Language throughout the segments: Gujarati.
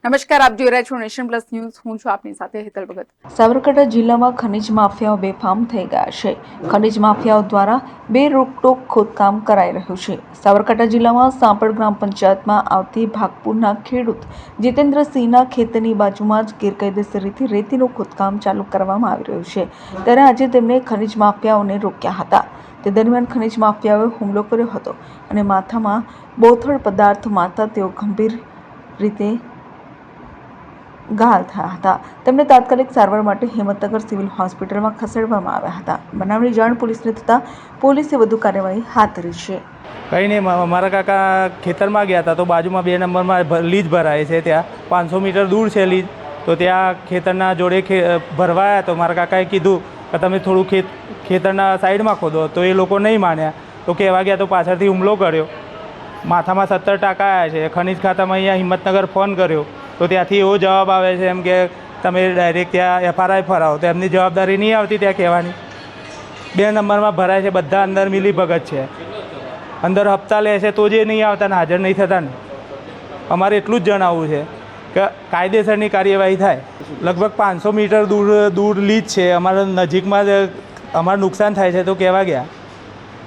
નમસ્કાર, આપ જોઈ રહ્યા છો નેશન પ્લસ ન્યૂઝ. હું છું આપની સાથે હેતલ ભગત. સાબરકાંઠા જિલ્લામાં ખનીજ માફિયાઓ બેફામ થઈ ગયા છે. ખનીજ માફિયાઓ દ્વારા બે રોકટોક ખોદકામ કરાઈ રહ્યું છે. સાબરકાંઠા જિલ્લામાં સાંપડ ગ્રામ પંચાયતમાં આવતી ભાગપુરના ખેડૂત જીતેન્દ્રસિંહના ખેતરની બાજુમાં જ ગેરકાયદેસર રીતે રેતીનું ખોદકામ ચાલુ કરવામાં આવી રહ્યું છે. ત્યારે આજે તેમણે ખનીજ માફિયાઓને રોક્યા હતા. તે દરમિયાન ખનીજ માફિયાઓએ હુમલો કર્યો હતો અને માથામાં બોથડ પદાર્થ મારતા તેઓ ગંભીર રીતે ઘાયલ થયા હતા. તેમને તાત્કાલિક સારવાર માટે હિંમતનગર સિવિલ હોસ્પિટલમાં ખસેડવામાં આવ્યા હતા. બનાવની જાણ પોલીસને થતાં પોલીસે વધુ કાર્યવાહી હાથ ધરી છે. કંઈ નહીં, મારા કાકા ખેતરમાં ગયા હતા તો બાજુમાં 2 નંબરમાં લીજ ભરાય છે. ત્યાં 500 મીટર દૂર છે લીજ. તો ત્યાં ખેતરના જોડે ભરવાયા તો મારા કાકાએ કીધું કે તમે થોડું ખેતરના સાઈડમાં ખોદો. તો એ લોકો નહીં માન્યા. તો કહેવા ગયા તો પાછળથી હુમલો કર્યો. માથામાં 70 ટાંકા આવ્યા છે. ખનીજ ખાતામાં અહીંયા હિંમતનગર ફોન કર્યો તો ત્યાંથી એવો જવાબ આવે છે એમ કે તમે ડાયરેક્ટ ત્યાં FRI ફરાવો. તો એમની જવાબદારી નહીં આવતી ત્યાં કહેવાની. 2 નંબરમાં ભરાય છે, બધા અંદર મિલીભગત છે. અંદર હપ્તા લે છે તો જે નહીં આવતા ને હાજર નહીં થતા ને. અમારે એટલું જ જણાવવું છે કે કાયદેસરની કાર્યવાહી થાય. લગભગ 500 મીટર દૂર લીજ છે. અમારા નજીકમાં જ અમારું નુકસાન થાય છે તો કહેવા ગયા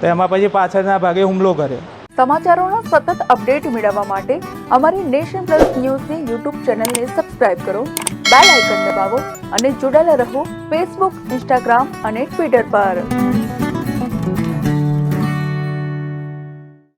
તો એમાં પછી પાછળના ભાગે હુમલો કર્યો. સમાચારોના સતત અપડેટ મેળવવા માટે અમારી નેશન પ્લસ ન્યૂઝની યુટ્યુબ ચેનલને સબસ્ક્રાઇબ કરો, બેલ આઇકન દબાવો અને જોડાયેલા રહો ફેસબુક, ઇન્સ્ટાગ્રામ અને ટ્વિટર પર.